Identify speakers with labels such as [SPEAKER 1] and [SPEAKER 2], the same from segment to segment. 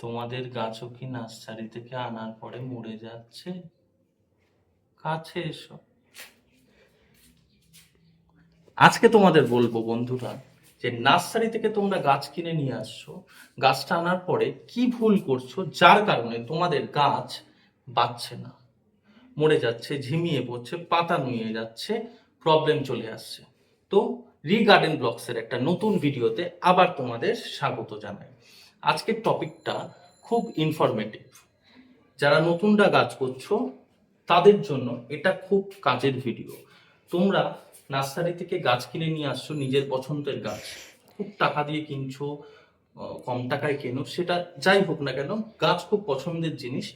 [SPEAKER 1] তোমাদের গাছও কি নার্সারি থেকে আনার পরে মরে যাচ্ছে? কাছে এসো, আজকে তোমাদের বলবো বন্ধুরা, যে নার্সারি থেকে তোমরা গাছ কিনে নিয়ে আসছো, গাছটা আনার পরে কি ভুল করছো যার কারণে তোমাদের গাছ বাড়ছে না, মরে যাচ্ছে, ঝিমিয়ে পড়ছে, পাতা নুয়ে যাচ্ছে, প্রবলেম চলে আসছে। তো গার্ডেন ব্লগসের একটা নতুন ভিডিওতে আবার তোমাদের স্বাগত জানাই। আজকের টপিকটা খুব ইনফরমেটিভ। যারা নতুনরা গাছ করছো তাদের জন্য এটা খুব কাজের ভিডিও। তোমরা নার্সারি থেকে গাছ কিনে নিয়ে আসছো, নিজের পছন্দের গাছ, খুব টাকা দিয়ে কিনছো, কম টাকায় কেনো, সেটা যাই হোক না কেন, গাছ খুব পছন্দের জিনিস।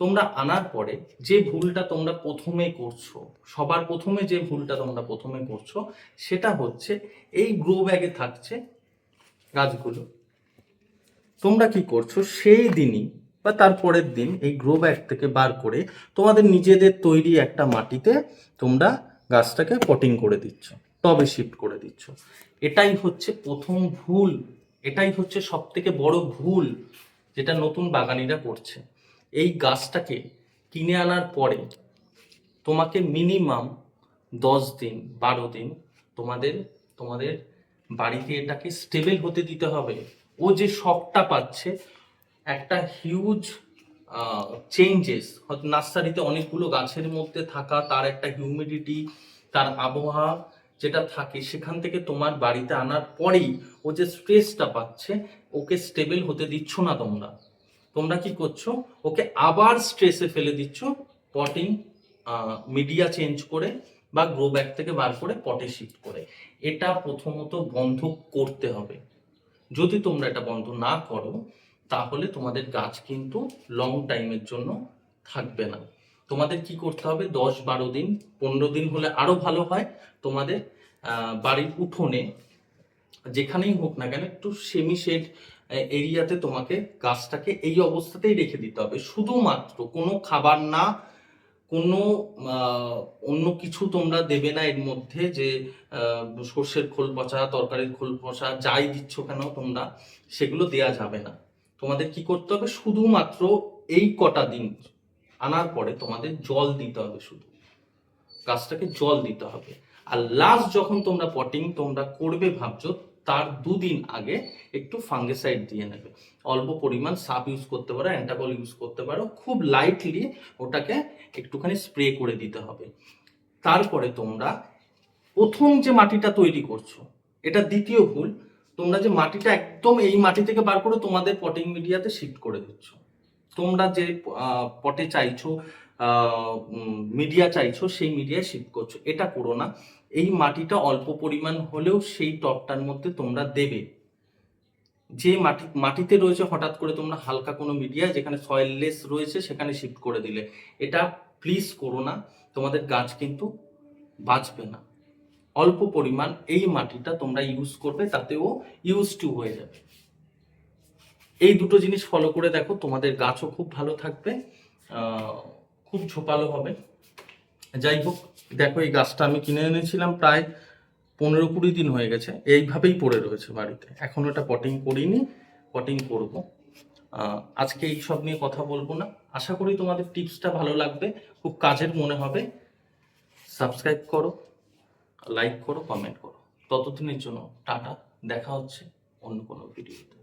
[SPEAKER 1] তোমরা আনার পরে যে ভুলটা তোমরা প্রথমে করছো, সবার প্রথমে যে ভুলটা তোমরা প্রথমে করছো, সেটা হচ্ছে এই গ্রো ব্যাগে থাকছে গাছগুলো। তোমরা কি করছো, সেই দিনই বা তারপরের দিন এই গ্রো ব্যাগ থেকে বার করে তোমাদের নিজেদের তৈরি একটা মাটিতে তোমরা গাছটাকে পটিং করে দিচ্ছ, টবে শিফট করে দিচ্ছ। এটাই হচ্ছে প্রথম ভুল, এটাই হচ্ছে সব থেকে বড় ভুল যেটা নতুন বাগানিরা করছে। এই গাছটাকে কিনে আনার পরে তোমাকে মিনিমাম 10 দিন 12 দিন তোমাদের তোমাদের বাড়িতে এটাকে স্টেবল হতে দিতে হবে। ও যে শকটা পাচ্ছে, একটা হিউজ চেঞ্জেস, নার্সারিতে অনেকগুলো গাছের মধ্যে থাকা তার একটা হিউমিডিটি, তার আবহাওয়া যেটা থাকে, সেখান থেকে তোমার বাড়িতে আনার পরেই ও যে স্ট্রেসটা পাচ্ছে, ওকে স্টেবল হতে দিচ্ছ না তোমরা। তোমরা কি করছো, ওকে আবার স্ট্রেসে ফেলে দিচ্ছ, পটিং মিডিয়া চেঞ্জ করে বা গ্রো ব্যাগ থেকে বার করে পটে শিফট করে। এটা প্রথমত বন্ধ করতে হবে। যদি তোমরা এটা বন্ধ না করো, তাহলে তোমাদের গাছ কিন্তু লং টাইমের জন্য থাকবে না। তোমাদের কি করতে হবে, 10-12 দিন 15 দিন হলে আরো ভালো হয়, তোমাদের বাড়ির উঠোনে যেখানেই হোক না কেন একটু সেমি শেড এরিয়াতে তোমাকে গাছটাকে এই অবস্থাতেই রেখে দিতে হবে। শুধুমাত্র কোনো খাবার না, কোনো অন্য কিছু তোমরা দেবে না এর মধ্যে, যে সর্ষের খোল পচা, তরকারির খোল পচা, যাই দিচ্ছ কেন তোমরা, সেগুলো দেয়া যাবে না। তোমাদের কি করতে হবে, শুধুমাত্র এই কটা দিন আনার পরে তোমাদের জল দিতে হবে, শুধু গাছটাকে জল দিতে হবে। আর লাস্ট যখন তোমরা পটিং তোমরা করবে ভাবছো, তার 2 দিন আগে একটু ফাঙ্গিসাইড দিয়ে নেবে। অল্প পরিমাণ সাব ইউজ করতে পারো, অ্যান্টাবল ইউজ করতে পারো, খুব লাইটলি ওটাকে একটুখানি স্প্রে করে দিতে হবে। তারপরে তোমরা প্রথম যে মাটিটা তৈরি করছো, এটা দ্বিতীয় ভুল, তোমরা যে মাটিটা একদম এই মাটি থেকে বার করে তোমাদের পটিং মিডিয়াতে শিফট করে দিচ্ছ। তোমরা যে পটে চাইছো, মিডিয়া চাইছো, সেই মিডিয়ায় শিফট করছো, এটা করো না। এই মাটিটা অল্প পরিমাণ হলেও সেই টবটার মধ্যে তোমরা দেবে। যে মাটিতে রয়েছে হঠাৎ করে তোমরা হালকা কোনো মিডিয়া যেখানে সয়েললেস রয়েছে সেখানে শিফট করে দিলে, এটা প্লিজ করো না। তোমাদের গাছ কিন্তু বাঁচবে না। অল্প পরিমাণ এই মাটিটা তোমরা ইউজ করবে, তাতেও ইউজ টু হয়ে যাবে। এই দুটো জিনিস ফলো করে দেখো, তোমাদের গাছও খুব ভালো থাকবে, খুব ঝোপালো হবে। যাই হোক, দেখো এই গাছটা আমি কিনে এনেছিলাম প্রায় 15-20 দিন হয়ে গেছে, এইভাবেই পড়ে রয়েছে বাড়িতে, এখনো এটা পটিং করিনি, পটিং করব। আজকে এই সব নিয়ে কথা বলবো না। আশা করি তোমাদের টিপসটা ভালো লাগবে, খুব কাজের মনে হবে। সাবস্ক্রাইব করো, লাইক করো, কমেন্ট করো। ততদিনের জন্য টাটা, দেখা হচ্ছে অন্য কোনো ভিডিওতে।